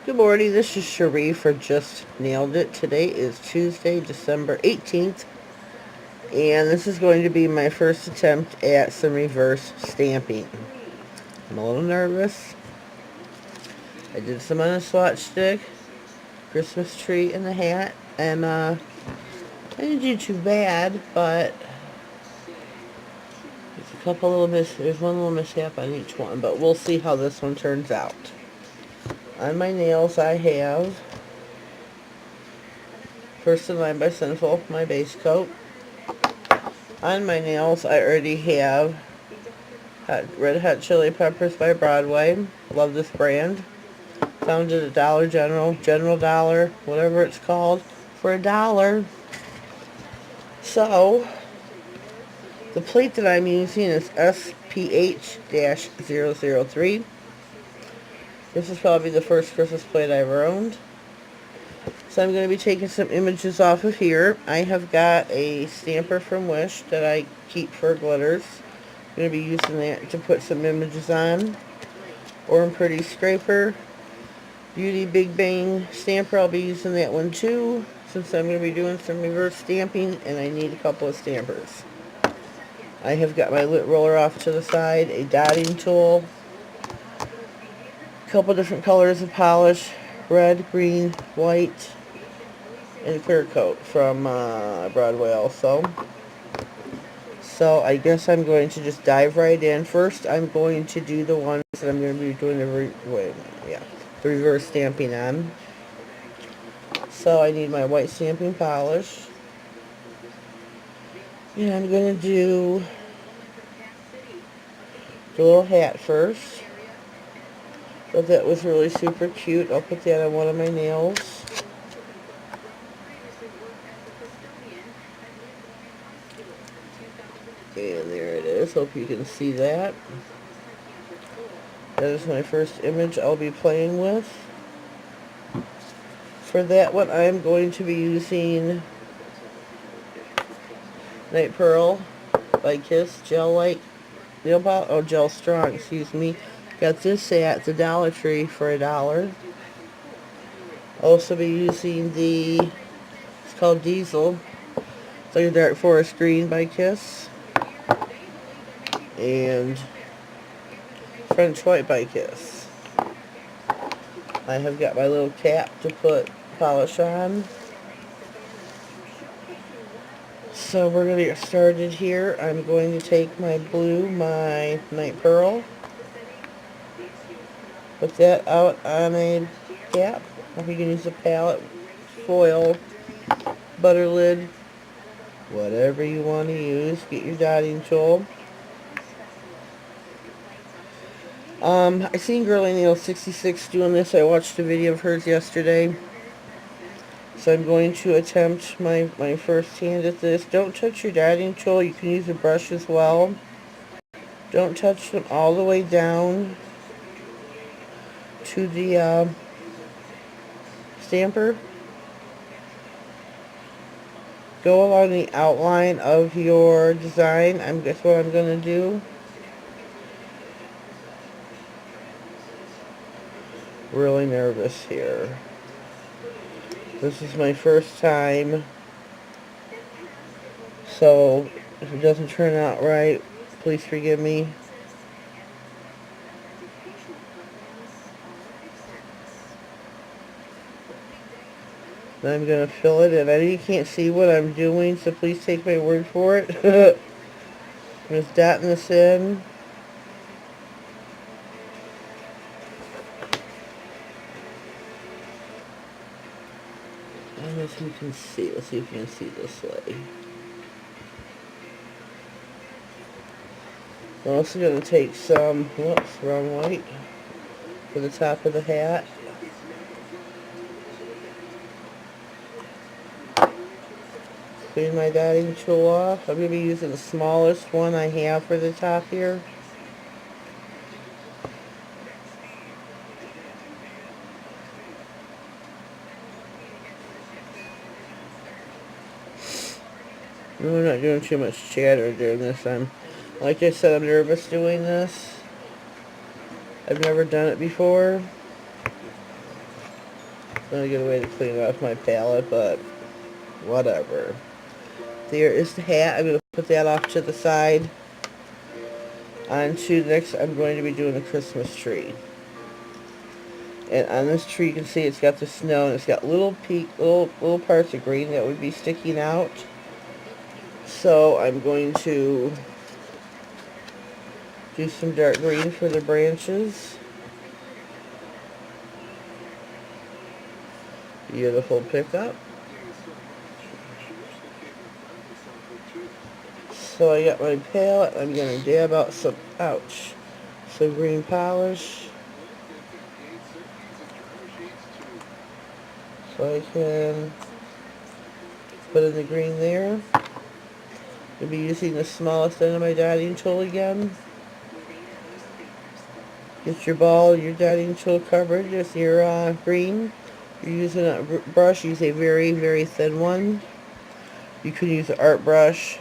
Good morning, this is Cherie for Just Nailed It. Today is Tuesday, December 18th, and this is going to be my first attempt at some reverse stamping. I'm a little nervous. I did some on a swatch stick, Christmas tree in the hat, and I didn't do too bad, but there's one little mishap on each one, but we'll see how this one turns out. On my nails I have First in Line by Sinful, my base coat. On my nails I already have Red Hot Chili Peppers by Broadway. Love this brand. Found it at Dollar General, General Dollar, whatever it's called, for $1. So, the plate that I'm using is SPH-003. This is probably the first Christmas plate I ever owned. So I'm going to be taking some images off of here. I have got a stamper from Wish that I keep for glitters. I'm going to be using that to put some images on. Orm Pretty Scraper. Beauty Big Bang stamper. I'll be using that one too, since I'm going to be doing some reverse stamping and I need a couple of stampers. I have got my lint roller off to the side, a dotting tool, a couple different colors of polish, red, green, white, and a clear coat from Broadway also. So I guess I'm going to just dive right in. First, I'm going to do the ones that I'm going to be doing the reverse stamping on. So I need my white stamping polish. And I'm going to do the little hat first. But that was really super cute. I'll put that on one of my nails. And there it is. Hope you can see that. That is my first image I'll be playing with. For that one, I'm going to be using Night Pearl by Kiss Gel Light Nail Polish. Oh, Gel Strong, excuse me. Got this at the Dollar Tree for $1. Also be using it's called Diesel. It's like a Dark Forest Green by Kiss. And French White by Kiss. I have got my little cap to put polish on. So we're going to get started here. I'm going to take my blue, my Night Pearl, put that out on a cap. Or you can use a palette, foil, butter lid, whatever you want to use. Get your dotting tool. I seen Girly Nail 66 doing this. I watched a video of hers yesterday. So I'm going to attempt my first hand at this. Don't touch your dotting tool. You can use a brush as well. Don't touch them all the way down to the stamper. Go along the outline of your design. That's what I'm going to do. Really nervous here. This is my first time. So if it doesn't turn out right, please forgive me. Then I'm going to fill it in. I know you can't see what I'm doing, so please take my word for it. I'm just dotting this in. And as you can see, let's see if you can see this way. I'm also going to take some, whoops, wrong white, for the top of the hat. Clean my dotting tool off. I'm going to be using the smallest one I have for the top here. I'm not doing too much chatter during this. Like I said, I'm nervous doing this. I've never done it before. Not a good way to clean off my palette, but whatever. There is the hat. I'm going to put that off to the side. On to next, I'm going to be doing the Christmas tree. And on this tree, you can see it's got the snow, and it's got little little parts of green that would be sticking out. So I'm going to do some dark green for the branches. Beautiful pickup. So I got my palette. I'm going to dab out some green polish. So I can put in the green there. I'll be using the smallest end of my dotting tool again. Get your ball, your dotting tool covered with your green. If you're using a brush, use a very, very thin one. You can use an art brush,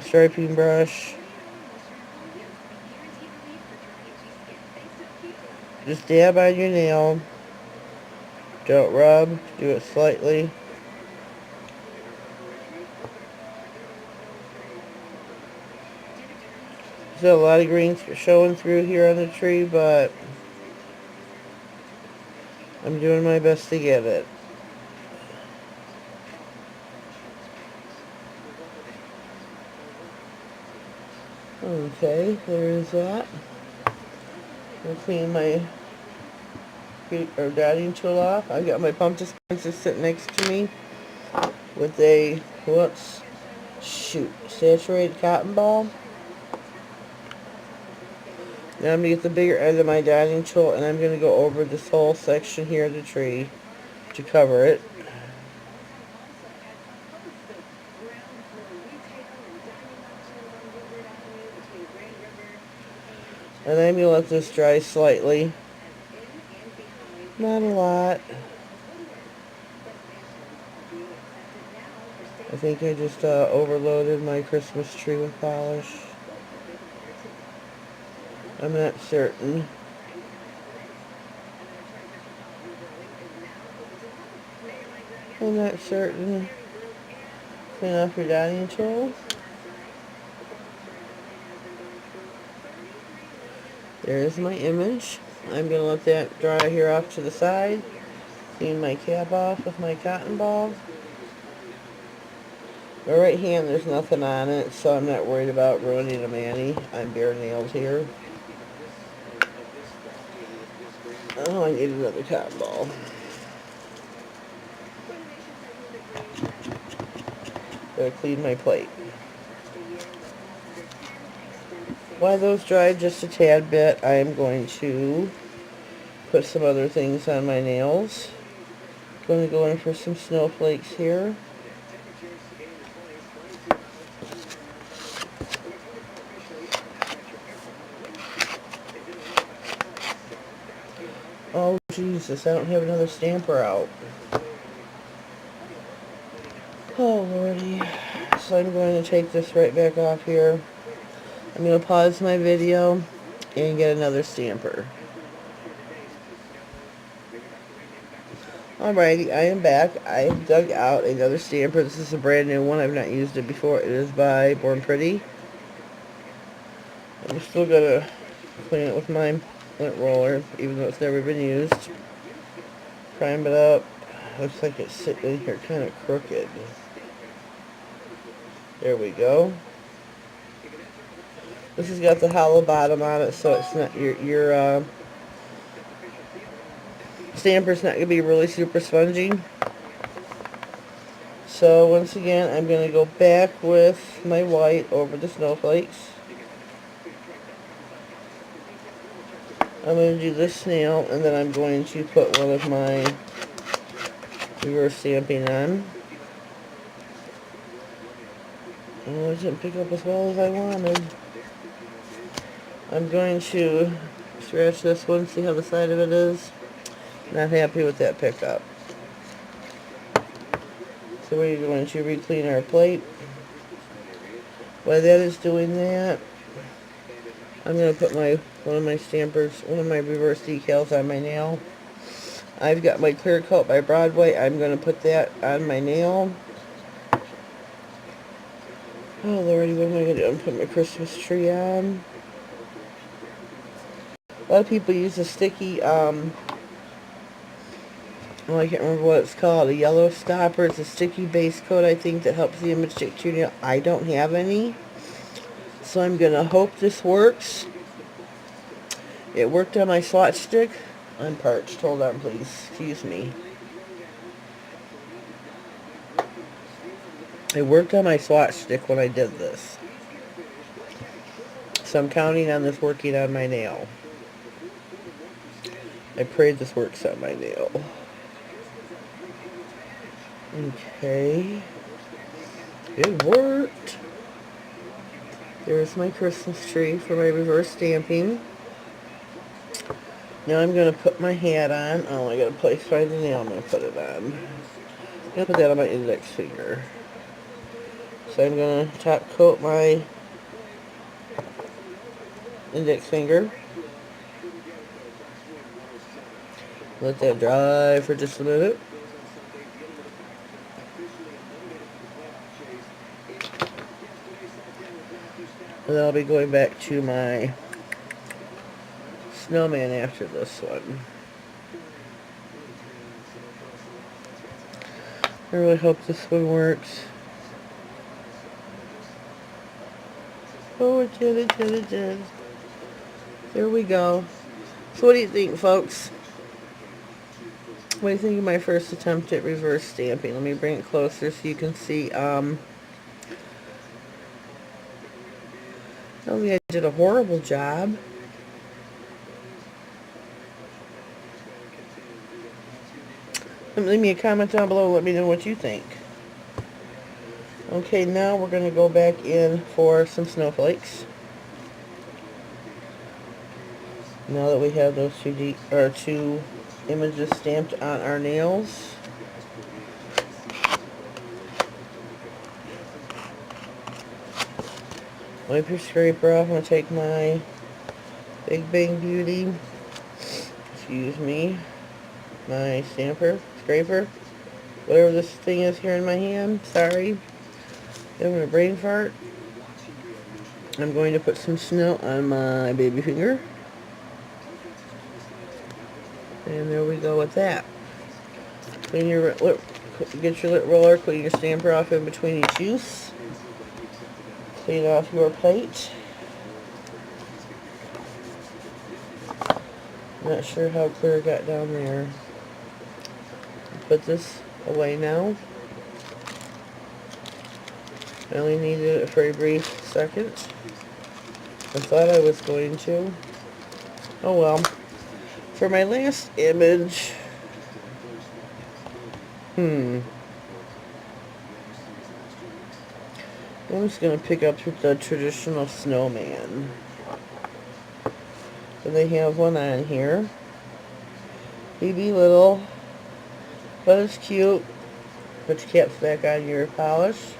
striping brush. Just dab on your nail. Don't rub, do it slightly. There's a lot of greens showing through here on the tree, but I'm doing my best to get it. Okay, there's that. I'll clean my dotting tool off. I got my pumpkin dispenser sitting next to me with a, saturated cotton ball. Now I'm going to get the bigger end of my dotting tool, and I'm going to go over this whole section here of the tree to cover it. And I'm going to let this dry slightly. Not a lot. I think I just overloaded my Christmas tree with polish. I'm not certain. I'm not certain. Clean off your dotting tool. There's my image. I'm going to let that dry here off to the side. Clean my cap off with my cotton ball. My right hand, there's nothing on it, so I'm not worried about ruining a mani. I'm bare nailed here. Oh, I need another cotton ball. Gotta clean my plate. While those dry just a tad bit, I am going to put some other things on my nails. Going to go in for some snowflakes here. Oh, Jesus, I don't have another stamper out. Oh, Lordy. So I'm going to take this right back off here. I'm going to pause my video and get another stamper. Alrighty, I am back. I have dug out another stamper. This is a brand new one. I've not used it before. It is by Born Pretty. I'm still going to clean it with my lint roller, even though it's never been used. Prime it up. Looks like it's sitting in here kind of crooked. There we go. This has got the hollow bottom on it, so it's not your stamper's not going to be really super spongy. So once again, I'm going to go back with my white over the snowflakes. I'm going to do this snail, and then I'm going to put one of my reverse stamping on. Oh, it didn't pick up as well as I wanted. I'm going to scratch this one, see how the side of it is. Not happy with that pickup. So we're going to re-clean our plate. While that is doing that, I'm going to put one of my stampers, one of my reverse decals on my nail. I've got my clear coat by Broadway. I'm going to put that on my nail. Oh lordy, what am I going to do? I'm going to put my Christmas tree on. A lot of people use a sticky, oh, I can't remember what it's called, a yellow stopper. It's a sticky base coat, I think, that helps the image stick to your nail. I don't have any, so I'm going to hope this works. It worked on my swatch stick. I'm parched. Hold on, please. Excuse me. It worked on my swatch stick when I did this. So I'm counting on this working on my nail. I pray this works on my nail. Okay. It worked. There's my Christmas tree for my reverse stamping. Now I'm going to put my hat on. Oh, I got to place by the nail. I'm going to put it on. I'm going to put that on my index finger. So I'm going to top coat my index finger. Let that dry for just a minute. And then I'll be going back to my snowman after this one. I really hope this one works. Oh, it did, it did, it did. There we go. So what do you think, folks? What do you think of my first attempt at reverse stamping? Let me bring it closer so you can see. I don't think I did a horrible job. Leave me a comment down below. Let me know what you think. Okay, now we're going to go back in for some snowflakes. Now that we have those two images stamped on our nails. Wipe your scraper off. I'm going to take my Big Bang Beauty, excuse me, my scraper, whatever this thing is here in my hand. Sorry. Having a brain fart. I'm going to put some snow on my baby finger. And there we go with that. Clean your lip, get your lip roller, clean your stamper off in between each use. Clean off your plate. Not sure how clear it got down there. Put this away now. I only needed it for a brief second. I thought I was going to. Oh well. For my last image, I'm just going to pick up the traditional snowman. So they have one on here. Baby little, but it's cute. Put your caps back on your polish.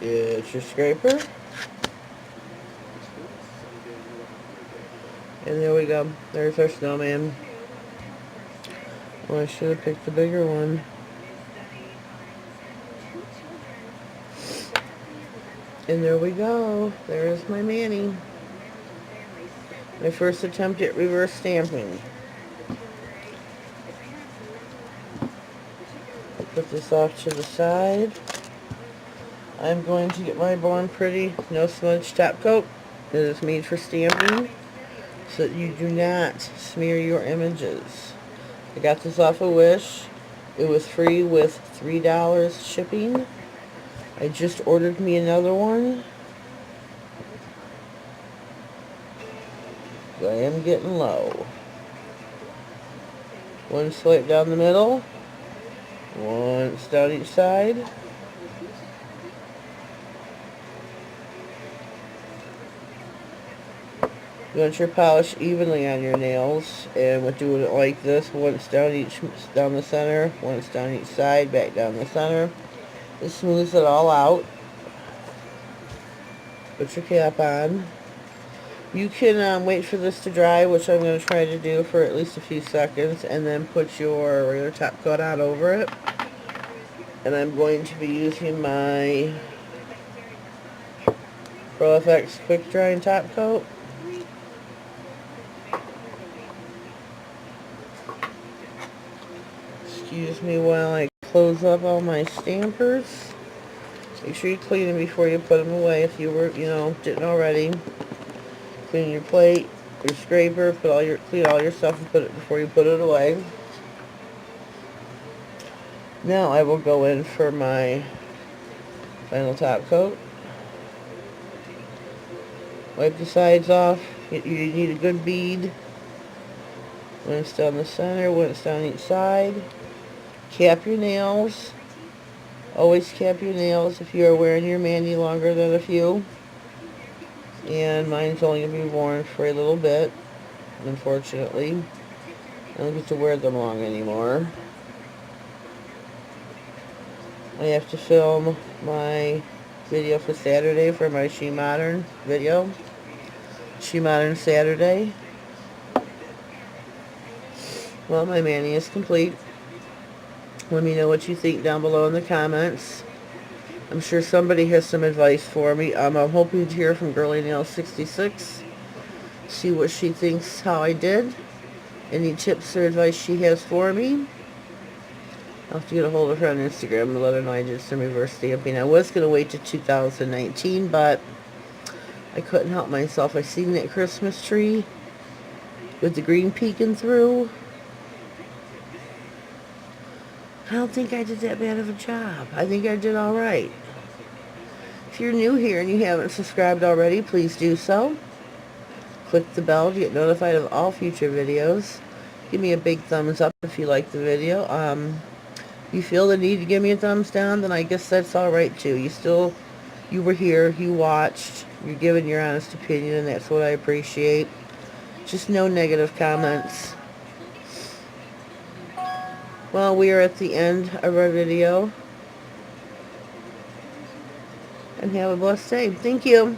It's your scraper. And there we go. There's our snowman. Well, I should have picked the bigger one. And there we go. There's my Manny. My first attempt at reverse stamping. Put this off to the side. I'm going to get my Born Pretty No Smudge top coat. It is made for stamping, so that you do not smear your images. I got this off of Wish. It was free with $3 shipping. I just ordered me another one. I am getting low. One swipe down the middle. Once down each side. You want your polish evenly on your nails, and we're doing it like this, once down the center, once down each side, back down the center. It smooths it all out. Put your cap on. You can wait for this to dry, which I'm going to try to do for at least a few seconds, and then put your regular top coat on over it. And I'm going to be using my Pro FX Quick Drying Top Coat. Excuse me while I close up all my stampers. Make sure you clean them before you put them away if you were, didn't already. Clean your plate, your scraper, clean all your stuff and put it before you put it away. Now I will go in for my final top coat. Wipe the sides off. You need a good bead when it's down the center, when it's down each side. Cap your nails. Always cap your nails if you are wearing your mani longer than a few. And mine's only going to be worn for a little bit, unfortunately. I don't get to wear them long anymore. I have to film my video for Saturday for my She Modern video. She Modern Saturday. Well, my mani is complete. Let me know what you think down below in the comments. I'm sure somebody has some advice for me. I'm hoping to hear from Girly Nail 66. See what she thinks how I did. Any tips or advice she has for me. I'll have to get a hold of her on Instagram and let her know I did some reverse stamping. I was going to wait to 2019, but I couldn't help myself. I seen that Christmas tree with the green peeking through. I don't think I did that bad of a job. I think I did all right. If you're new here and you haven't subscribed already, please do so. Click the bell to get notified of all future videos. Give me a big thumbs up if you like the video. If you feel the need to give me a thumbs down, then I guess that's all right too. You were here, you watched, you're giving your honest opinion, and that's what I appreciate. Just no negative comments. Well, we are at the end of our video. And have a blessed day. Thank you.